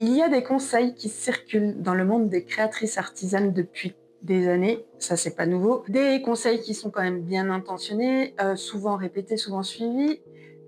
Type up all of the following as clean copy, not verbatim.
Il y a des conseils qui circulent dans le monde des créatrices artisanes depuis des années, ça c'est pas nouveau. Des conseils qui sont quand même bien intentionnés, souvent répétés, souvent suivis,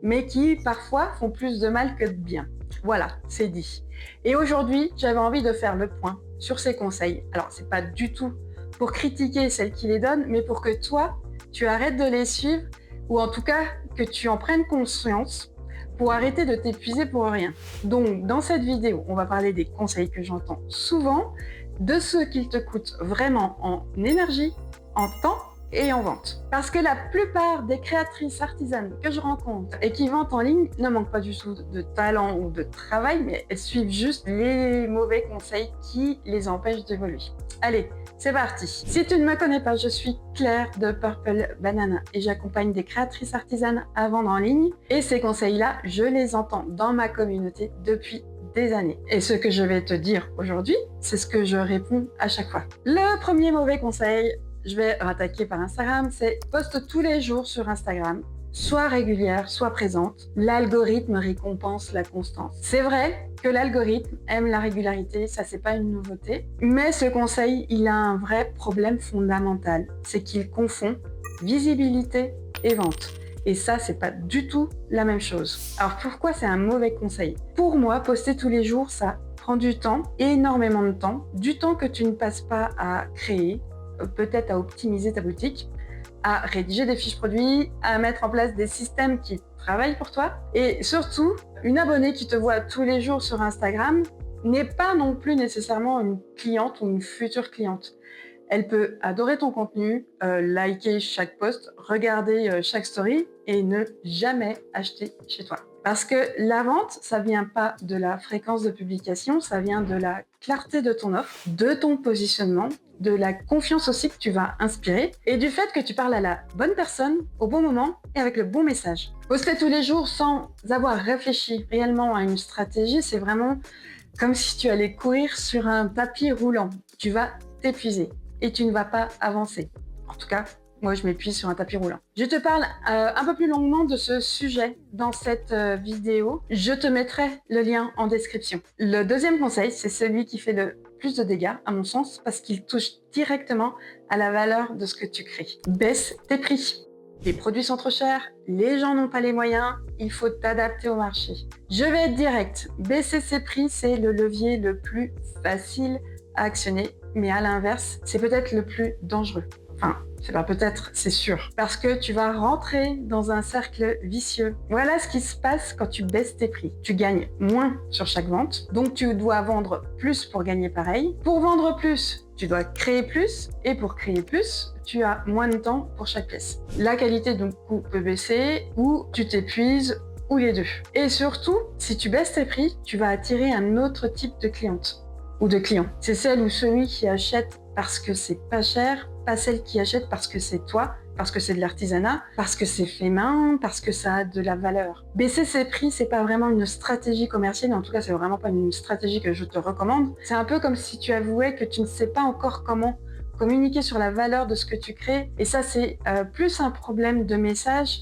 mais qui parfois font plus de mal que de bien. Voilà, c'est dit. Et aujourd'hui, j'avais envie de faire le point sur ces conseils. Alors c'est pas du tout pour critiquer celles qui les donnent, mais pour que toi, tu arrêtes de les suivre, ou en tout cas que tu en prennes conscience pour arrêter de t'épuiser pour rien. Donc, dans cette vidéo, on va parler des conseils que j'entends souvent, de ceux qui te coûtent vraiment en énergie, en temps et en vente. Parce que la plupart des créatrices artisanes que je rencontre et qui vendent en ligne ne manquent pas du tout de talent ou de travail, mais elles suivent juste les mauvais conseils qui les empêchent d'évoluer. Allez, c'est parti. Si tu ne me connais pas, je suis Claire de Purple Banana et j'accompagne des créatrices artisanes à vendre en ligne. Et ces conseils-là, je les entends dans ma communauté depuis des années. Et ce que je vais te dire aujourd'hui, c'est ce que je réponds à chaque fois. Le premier mauvais conseil, je vais attaquer par Instagram, c'est poste tous les jours sur Instagram. Soit régulière, soit présente. L'algorithme récompense la constance. C'est vrai que l'algorithme aime la régularité, ça c'est pas une nouveauté. Mais ce conseil, il a un vrai problème fondamental. C'est qu'il confond visibilité et vente. Et ça, c'est pas du tout la même chose. Alors pourquoi c'est un mauvais conseil? Pour moi, poster tous les jours, ça prend du temps, énormément de temps. Du temps que tu ne passes pas à créer, peut-être à optimiser ta boutique, à rédiger des fiches produits, à mettre en place des systèmes qui travaillent pour toi. Et surtout, une abonnée qui te voit tous les jours sur Instagram n'est pas non plus nécessairement une cliente ou une future cliente. Elle peut adorer ton contenu, liker chaque post, regarder chaque story et ne jamais acheter chez toi. Parce que la vente, ça vient pas de la fréquence de publication, ça vient de la clarté de ton offre, de ton positionnement, de la confiance aussi que tu vas inspirer et du fait que tu parles à la bonne personne au bon moment et avec le bon message. Poster tous les jours sans avoir réfléchi réellement à une stratégie, c'est vraiment comme si tu allais courir sur un tapis roulant. Tu vas t'épuiser et tu ne vas pas avancer. En tout cas, moi, je m'épuise sur un tapis roulant. Je te parle un peu plus longuement de ce sujet dans cette vidéo. Je te mettrai le lien en description. Le deuxième conseil, c'est celui qui fait le plus de dégâts, à mon sens, parce qu'il touche directement à la valeur de ce que tu crées. Baisse tes prix. Les produits sont trop chers, les gens n'ont pas les moyens, il faut t'adapter au marché. Je vais être direct. Baisser ses prix, c'est le levier le plus facile à actionner, mais à l'inverse, c'est peut-être le plus dangereux. Enfin, c'est pas peut-être, c'est sûr. Parce que tu vas rentrer dans un cercle vicieux. Voilà ce qui se passe quand tu baisses tes prix. Tu gagnes moins sur chaque vente, donc tu dois vendre plus pour gagner pareil. Pour vendre plus, tu dois créer plus, et pour créer plus, tu as moins de temps pour chaque pièce. La qualité du coup peut baisser, ou tu t'épuises, ou les deux. Et surtout, si tu baisses tes prix, tu vas attirer un autre type de cliente ou de client. C'est celle ou celui qui achète parce que c'est pas cher, pas celle qui achète parce que c'est toi, parce que c'est de l'artisanat, parce que c'est fait main, parce que ça a de la valeur. Baisser ses prix, c'est pas vraiment une stratégie commerciale, en tout cas, c'est vraiment pas une stratégie que je te recommande. C'est un peu comme si tu avouais que tu ne sais pas encore comment communiquer sur la valeur de ce que tu crées. Et ça, c'est plus un problème de message,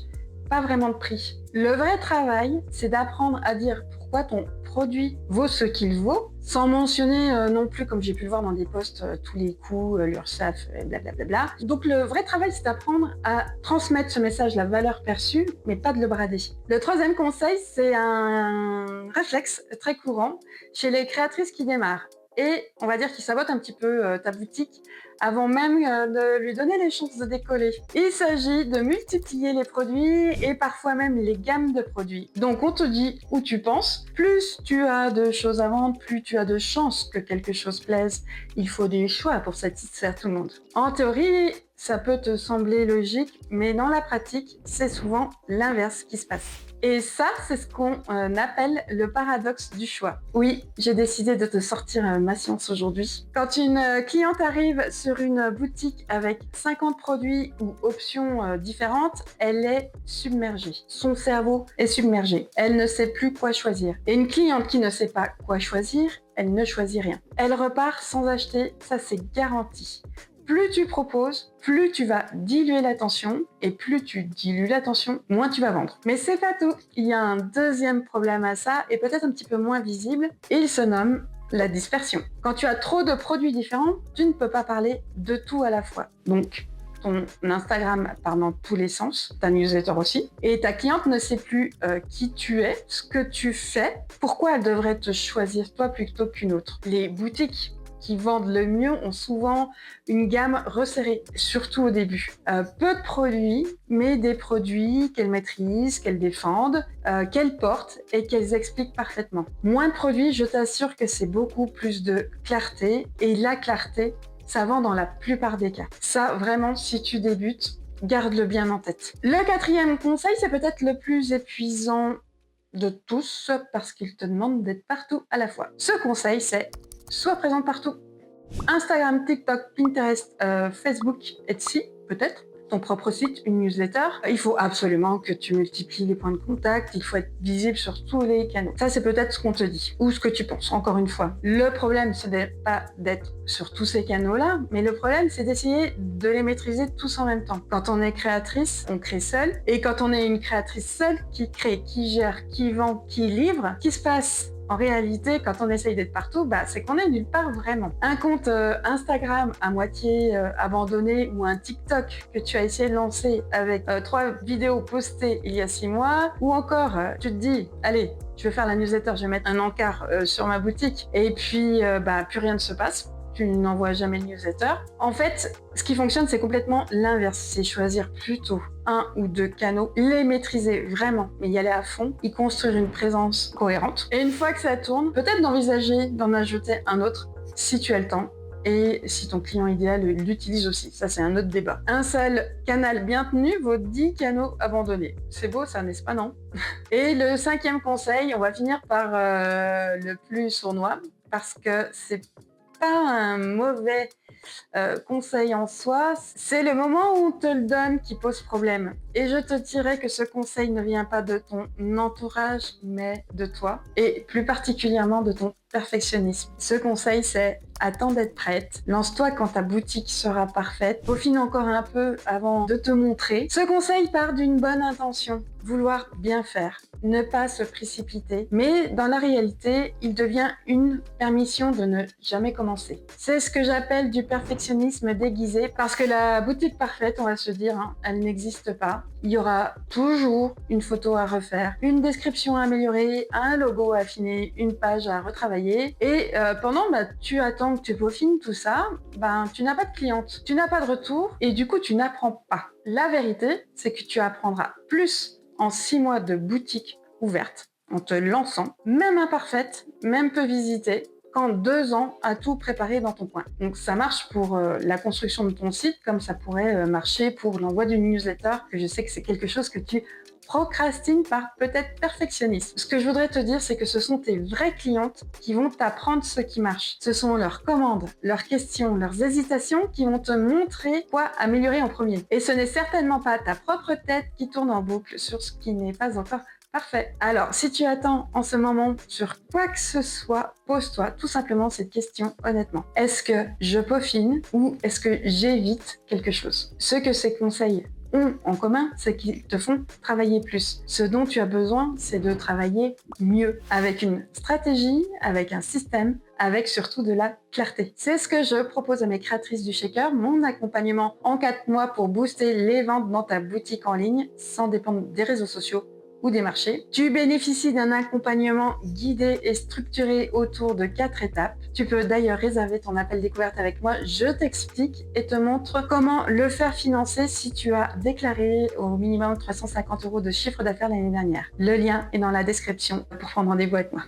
pas vraiment de prix. Le vrai travail, c'est d'apprendre à dire pourquoi ton produit vaut ce qu'il vaut, sans mentionner non plus, comme j'ai pu le voir dans des posts, tous les coûts, l'URSSAF, blablabla. Donc le vrai travail, c'est d'apprendre à transmettre ce message, la valeur perçue, mais pas de le brader. Le troisième conseil, c'est un réflexe très courant chez les créatrices qui démarrent. Et on va dire qu'ils sabotent un petit peu ta boutique avant même de lui donner les chances de décoller. Il s'agit de multiplier les produits et parfois même les gammes de produits. Donc on te dit où tu penses, plus tu as de choses à vendre, plus tu as de chances que quelque chose plaise. Il faut des choix pour satisfaire tout le monde. En théorie, ça peut te sembler logique, mais dans la pratique, c'est souvent l'inverse qui se passe. Et ça, c'est ce qu'on appelle le paradoxe du choix. Oui, j'ai décidé de te sortir ma science aujourd'hui. Quand une cliente arrive sur une boutique avec 50 produits ou options différentes, elle est submergée. Son cerveau est submergé. Elle ne sait plus quoi choisir. Et une cliente qui ne sait pas quoi choisir, elle ne choisit rien. Elle repart sans acheter, ça c'est garanti. plus tu proposes, plus tu vas diluer l'attention, et plus tu dilues l'attention, moins tu vas vendre. Mais c'est pas tout. Il y a un deuxième problème à ça, et peut-être un petit peu moins visible, et il se nomme la dispersion. Quand tu as trop de produits différents, tu ne peux pas parler de tout à la fois. Donc, ton Instagram part dans tous les sens, ta newsletter aussi, et ta cliente ne sait plus qui tu es, ce que tu fais, pourquoi elle devrait te choisir toi plutôt qu'une autre. Les boutiques qui vendent le mieux ont souvent une gamme resserrée, surtout au début. Peu de produits, mais des produits qu'elles maîtrisent, qu'elles défendent, qu'elles portent et qu'elles expliquent parfaitement. Moins de produits, je t'assure que c'est beaucoup plus de clarté, et la clarté, ça vend dans la plupart des cas. Ça, vraiment, si tu débutes, garde-le bien en tête. Le quatrième conseil, c'est peut-être le plus épuisant de tous parce qu'il te demande d'être partout à la fois. Ce conseil, c'est sois présente partout. Instagram, TikTok, Pinterest, Facebook, Etsy, peut-être. Ton propre site, une newsletter. Il faut absolument que tu multiplies les points de contact. Il faut être visible sur tous les canaux. Ça, c'est peut-être ce qu'on te dit ou ce que tu penses, encore une fois. Le problème, ce n'est pas d'être sur tous ces canaux-là, mais le problème, c'est d'essayer de les maîtriser tous en même temps. Quand on est créatrice, on crée seule. Et quand on est une créatrice seule, qui crée, qui gère, qui vend, qui livre, qui se passe en réalité, quand on essaye d'être partout, c'est qu'on est nulle part vraiment. Un compte Instagram à moitié abandonné ou un TikTok que tu as essayé de lancer avec 3 vidéos postées il y a 6 mois, ou encore tu te dis, allez, je vais faire la newsletter, je vais mettre un encart sur ma boutique, et puis plus rien ne se passe. Tu n'envoies jamais le newsletter. En fait, ce qui fonctionne, c'est complètement l'inverse. C'est choisir plutôt 1 ou 2 canaux, les maîtriser vraiment, mais y aller à fond, y construire une présence cohérente. Et une fois que ça tourne, peut-être d'envisager d'en ajouter un autre si tu as le temps et si ton client idéal l'utilise aussi. Ça, c'est un autre débat. Un seul canal bien tenu vaut 10 canaux abandonnés. C'est beau ça, n'est-ce pas, non? Et le 5e conseil, on va finir par le plus sournois, parce que c'est pas un mauvais conseil en soi, c'est le moment où on te le donne qui pose problème. Et je te dirais que ce conseil ne vient pas de ton entourage, mais de toi, et plus particulièrement de ton perfectionnisme. Ce conseil, c'est attends d'être prête, lance-toi quand ta boutique sera parfaite, peaufine encore un peu avant de te montrer. Ce conseil part d'une bonne intention, vouloir bien faire, ne pas se précipiter, mais dans la réalité, il devient une permission de ne jamais commencer. C'est ce que j'appelle du perfectionnisme déguisé, parce que la boutique parfaite, on va se dire, elle n'existe pas. Il y aura toujours une photo à refaire, une description à améliorer, un logo à affiner, une page à retravailler. Et pendant, tu attends que tu peaufines tout ça, tu n'as pas de cliente, tu n'as pas de retour et du coup, tu n'apprends pas. La vérité, c'est que tu apprendras plus en 6 mois de boutique ouverte, en te lançant, même imparfaite, même peu visitée, qu'en 2 ans à tout préparer dans ton coin. Donc ça marche pour la construction de ton site, comme ça pourrait marcher pour l'envoi d'une newsletter, que je sais que c'est quelque chose que tu procrastines par peut-être perfectionnisme. Ce que je voudrais te dire, c'est que ce sont tes vraies clientes qui vont t'apprendre ce qui marche. Ce sont leurs commandes, leurs questions, leurs hésitations qui vont te montrer quoi améliorer en premier. Et ce n'est certainement pas ta propre tête qui tourne en boucle sur ce qui n'est pas encore parfait. Alors, si tu attends en ce moment sur quoi que ce soit, pose-toi tout simplement cette question honnêtement. Est-ce que je peaufine ou est-ce que j'évite quelque chose? Ce que ces conseils ont en commun, c'est qu'ils te font travailler plus. Ce dont tu as besoin, c'est de travailler mieux, avec une stratégie, avec un système, avec surtout de la clarté. C'est ce que je propose à mes créatrices du Shaker, mon accompagnement en 4 mois pour booster les ventes dans ta boutique en ligne sans dépendre des réseaux sociaux ou des marchés. Tu bénéficies d'un accompagnement guidé et structuré autour de 4 étapes. Tu peux d'ailleurs réserver ton appel découverte avec moi. Je t'explique et te montre comment le faire financer si tu as déclaré au minimum 350 € de chiffre d'affaires l'année dernière. Le lien est dans la description pour prendre rendez-vous avec moi.